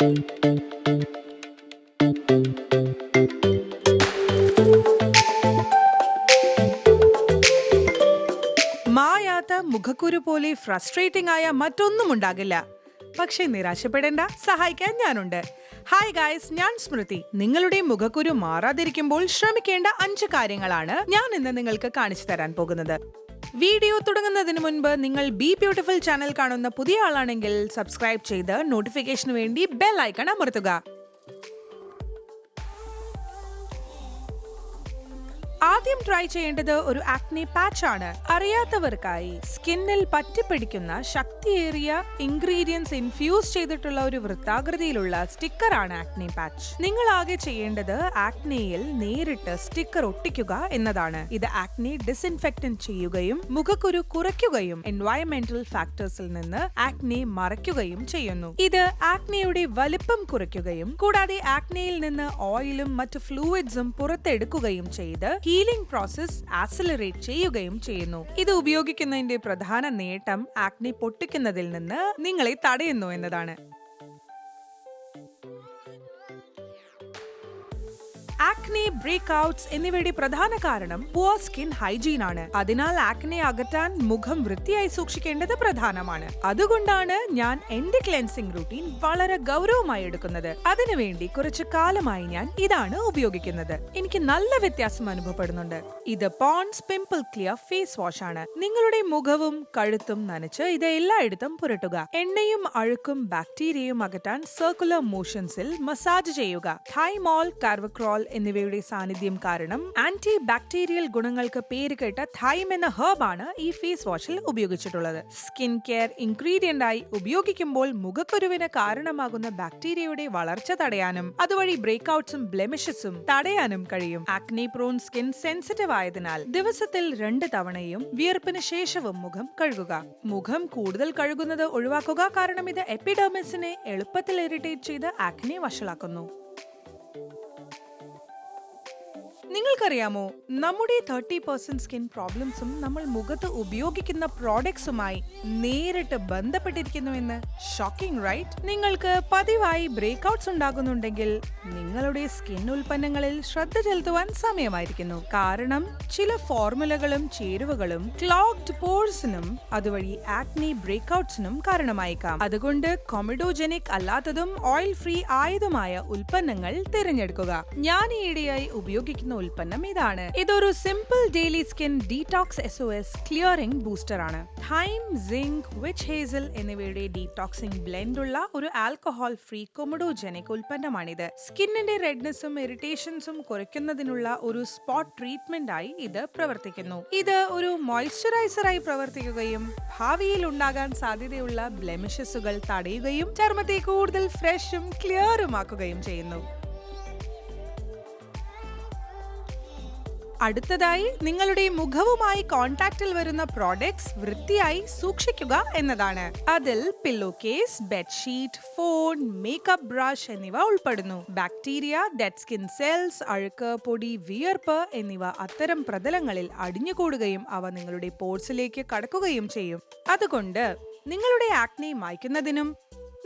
മായാത്ത മുഖക്കുരു പോലെ ഫ്രസ്ട്രേറ്റിംഗ് ആയ മറ്റൊന്നും ഉണ്ടാകില്ല. പക്ഷേ നിരാശപ്പെടേണ്ട, സഹായിക്കാൻ ഞാനുണ്ട്. ഹായ് ഗായ്സ്, ഞാൻ സ്മൃതി. നിങ്ങളുടെ മുഖക്കുരു മാറാതിരിക്കുമ്പോൾ ശ്രമിക്കേണ്ട 5 കാര്യങ്ങളാണ് ഞാൻ ഇന്ന് നിങ്ങൾക്ക് കാണിച്ചു തരാൻ പോകുന്നത്. വീഡിയോ തുടങ്ങുന്നതിന് മുൻപ് നിങ്ങൾ ബി ബ്യൂട്ടിഫുൾ ചാനൽ കാണുന്ന പുതിയ ആളാണെങ്കിൽ സബ്സ്ക്രൈബ് ചെയ്ത് നോട്ടിഫിക്കേഷന് വേണ്ടി ബെൽ ഐക്കൺ അമർത്തുക. ആദ്യം ട്രൈ ചെയ്യേണ്ടത് ഒരു ആക്നെ പാച്ച് ആണ്. അറിയാത്തവർക്കായി സ്കിന്നിൽ പറ്റിപ്പിടിക്കുന്ന ശക്തിയേറിയ ഇൻഗ്രീഡിയൻസ് ഇൻഫ്യൂസ് ചെയ്തിട്ടുള്ള ഒരു വൃത്താകൃതിയിലുള്ള സ്റ്റിക്കർ ആണ് ആക്നെ പാച്ച്. നിങ്ങൾ ആകെ ചെയ്യേണ്ടത് ആക്നെയിൽ നേരിട്ട് സ്റ്റിക്കർ ഒട്ടിക്കുക എന്നതാണ്. ഇത് ആക്നെ ഡിസ്ഇൻഫെക്റ്റന്റ് ചെയ്യുകയും മുഖക്കുരു കുറയ്ക്കുകയും എൻവയറമെന്റൽ ഫാക്ടേഴ്സിൽ നിന്ന് ആക്നെ മറയ്ക്കുകയും ചെയ്യുന്നു. ഇത് ആക്നെയുടെ വലിപ്പം കുറയ്ക്കുകയും കൂടാതെ ആക്നെയിൽ നിന്ന് ഓയിലും മറ്റു ഫ്ലൂയിഡ്സും പുറത്തെടുക്കുകയും ചെയ്ത് ഹീലിംഗ് പ്രോസസ് ആക്സിലറേറ്റ് ചെയ്യുകയും ചെയ്യുന്നു. ഇത് ഉപയോഗിക്കുന്നതിന്റെ പ്രധാന നേട്ടം ആക്നെ പൊട്ടിക്കുന്നതിൽ നിന്ന് നിങ്ങളെ തടയുന്നു എന്നതാണ്. ആക്നെ, ബ്രേക്ക്ഔട്ട്സ് എന്നിവയുടെ പ്രധാന കാരണം പുവർ സ്കിൻ ഹൈജീൻ ആണ്. അതിനാൽ ആക്നെ അകറ്റാൻ മുഖം വൃത്തിയായി സൂക്ഷിക്കേണ്ടത് പ്രധാനമാണ്. അതുകൊണ്ടാണ് ഞാൻ എന്റെ ക്ലെൻസിംഗ് റൂട്ടീൻ വളരെ ഗൗരവമായി എടുക്കുന്നത്. അതിനുവേണ്ടി കുറച്ചു കാലമായി ഞാൻ ഇതാണ് ഉപയോഗിക്കുന്നത്. എനിക്ക് നല്ല വ്യത്യാസം അനുഭവപ്പെടുന്നുണ്ട്. ഇത് Pond's pimple clear face wash ആണ്. നിങ്ങളുടെ മുഖവും കഴുത്തും നനച്ച് ഇത് എല്ലായിടത്തും പുരട്ടുക. എണ്ണയും അഴുക്കും ബാക്ടീരിയയും അകറ്റാൻ സർക്കുലർ മോഷൻസിൽ മസാജ് ചെയ്യുക. തൈമോൾ, കാർവക്രോൾ എന്നിവയുടെ സാന്നിധ്യം കാരണം ആന്റി ബാക്ടീരിയൽ ഗുണങ്ങൾക്ക് പേരുകേട്ട തൈം എന്ന ഹെർബ് ആണ് ഈ ഫേസ് വാഷിൽ ഉപയോഗിച്ചിട്ടുള്ളത്. സ്കിൻ കെയർ ഇൻഗ്രീഡിയന്റ് ആയി ഉപയോഗിക്കുമ്പോൾ മുഖക്കുരുവിന് കാരണമാകുന്ന ബാക്ടീരിയയുടെ വളർച്ച തടയാനും അതുവഴി ബ്രേക്ക്ഔട്ട്സും ബ്ലെമിഷസും തടയാനും കഴിയും. ആക്നെ പ്രോൺ സ്കിൻ സെൻസിറ്റീവ് ആയതിനാൽ ദിവസത്തിൽ 2 തവണയും വിയർപ്പിന് ശേഷവും മുഖം കഴുകുക. മുഖം കൂടുതൽ കഴുകുന്നത് ഒഴിവാക്കുക, കാരണം ഇത് എപ്പിഡെർമിസിനെ എളുപ്പത്തിൽ ഇറിറ്റേറ്റ് ചെയ്ത് ആക്നെ വഷളാക്കുന്നു. നിങ്ങൾക്കറിയാമോ, നമ്മുടെ 30% സ്കിൻ പ്രോബ്ലംസും നമ്മൾ മുഖത്ത് ഉപയോഗിക്കുന്ന പ്രോഡക്ട്സുമായി നേരിട്ട് ബന്ധപ്പെട്ടിരിക്കുന്നുവെന്ന്. Shocking right? നിങ്ങൾക്ക് പതിവായി ബ്രേക്ക്ഔട്ട്സ് ഉണ്ടാകുന്നുണ്ടെങ്കിൽ നിങ്ങളുടെ സ്കിൻ ഉൽപ്പന്നങ്ങളിൽ ശ്രദ്ധ ചെലുത്തുവാൻ സമയമായിരിക്കുന്നു. കാരണം ചില ഫോർമുലകളും ചേരുവകളും ക്ലോഗ്ഡ് പോർസിനും അതുവഴി ആക്നെ ബ്രേക്ക്ഔട്ട്സിനും കാരണമായേക്കാം. അതുകൊണ്ട് കൊമെഡോജനിക് അല്ലാത്തതും ഓയിൽ ഫ്രീ ആയതുമായ ഉൽപ്പന്നങ്ങൾ തിരഞ്ഞെടുക്കുക. ഞാൻ ഈയിടെയായി ഉപയോഗിക്കുന്ന ഉൽപ്പന്നം ഇതാണ്. ഇതൊരു simple daily skin detox SOS clearing booster ആണ്. തൈം, സിങ്ക്, വിച്ച് ഹേസൽ എന്നിവയുടെ ഡീടോക്സിംഗ് ബ്ലെൻഡ് ഉള്ള ഒരു ആൽക്കഹോൾ ഫ്രീ കൊമഡോജനിക് ഉൽപ്പന്നമാണിത്. സ്കിന്നിന്റെ റെഡ്നെസ്സും ഇറിറ്റേഷൻസും കുറയ്ക്കുന്നതിനുള്ള ഒരു സ്പോട്ട് ട്രീറ്റ്മെന്റ് ആയി ഇത് പ്രവർത്തിക്കുന്നു. ഇത് ഒരു മോയ്സ്ചറൈസറായി പ്രവർത്തിക്കുകയും ഭാവിയിൽ ഉണ്ടാകാൻ സാധ്യതയുള്ള ബ്ലെമിഷസുകൾ തടയുകയും ചർമ്മത്തെ കൂടുതൽ ഫ്രഷും ക്ലിയറുമാക്കുകയും ചെയ്യുന്നു. അടുത്തതായി നിങ്ങളുടെ മുഖവുമായി കോൺടാക്റ്റിൽ വരുന്ന പ്രോഡക്ട്സ് വൃത്തിയായി സൂക്ഷിക്കുക എന്നതാണ്. അതിൽ pillow case, bedsheet, phone, makeup brush എന്നിവ ഉൾപ്പെടുന്നു. ബാക്ടീരിയ, ഡെഡ് സ്കിൻ സെൽസ്, അഴുക്ക്, പൊടി, വിയർപ്പ് എന്നിവ അത്തരം പ്രതലങ്ങളിൽ അടിഞ്ഞുകൂടുകയും അവ നിങ്ങളുടെ പോർസിലേക്ക് കടക്കുകയും ചെയ്യും. അതുകൊണ്ട് നിങ്ങളുടെ ആക്നെ മായ്ക്കുന്നതിനും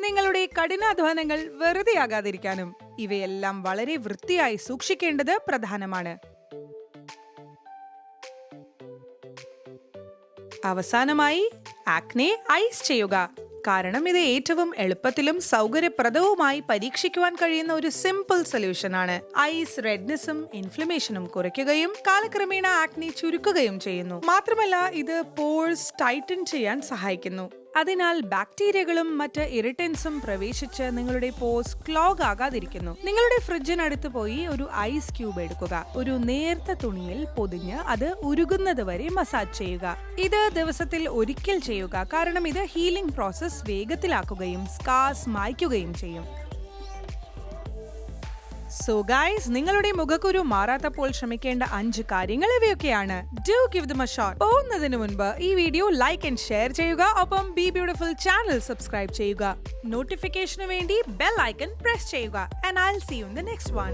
നിങ്ങളുടെ കഠിനാധ്വാനങ്ങൾ വെറുതെയാകാതിരിക്കാനും ഇവയെല്ലാം വളരെ വൃത്തിയായി സൂക്ഷിക്കേണ്ടത് പ്രധാനമാണ്. അവസാനമായി ആക്നെ ഐസ് ചെയ്യുക. കാരണം ഇത് ഏറ്റവും എളുപ്പത്തിലും സൗകര്യപ്രദവുമായി പരീക്ഷിക്കുവാൻ കഴിയുന്ന ഒരു സിമ്പിൾ സൊല്യൂഷൻ ആണ്. ഐസ് റെഡ്നെസ്സും ഇൻഫ്ലമേഷനും കുറയ്ക്കുകയും കാലക്രമേണ ആക്നെ ചുരുക്കുകയും ചെയ്യുന്നു. മാത്രമല്ല ഇത് പോഴ്സ് ടൈറ്റൻ ചെയ്യാൻ സഹായിക്കുന്നു. അതിനാൽ ബാക്ടീരിയകളും മറ്റ് ഇറിറ്റൻസും പ്രവേശിച്ച് നിങ്ങളുടെ പോഴ്സ് ക്ലോഗ് ആകാതിരിക്കുന്നു. നിങ്ങളുടെ ഫ്രിഡ്ജിനടുത്ത് പോയി ഒരു ഐസ് ക്യൂബ് എടുക്കുക. ഒരു നേർത്ത തുണിയിൽ പൊതിഞ്ഞ് അത് ഉരുകുന്നത് വരെ മസാജ് ചെയ്യുക. ഇത് ദിവസത്തിൽ ഒരിക്കൽ ചെയ്യുക, കാരണം ഇത് ഹീലിംഗ് പ്രോസസ് വേഗത്തിലാക്കുകയും സ്കാർസ് മായ്ക്കുകയും ചെയ്യും. സോ ഗൈസ്, നിങ്ങളുടെ മുഖക്കുരു മാറാത്തപ്പോൾ ശ്രമിക്കേണ്ട 5 കാര്യങ്ങൾ ഇവയൊക്കെയാണ്. Do give them a shot. പോകുന്നതിന് മുൻപ് ഈ വീഡിയോ ലൈക്ക് ആൻഡ് ഷെയർ ചെയ്യുക. ഒപ്പം ബി ബ്യൂട്ടിഫുൾ ചാനൽ സബ്സ്ക്രൈബ് ചെയ്യുക. നോട്ടിഫിക്കേഷന് വേണ്ടി ബെൽ ഐക്കൺ പ്രസ് ചെയ്യുക. And I will see you in the next one.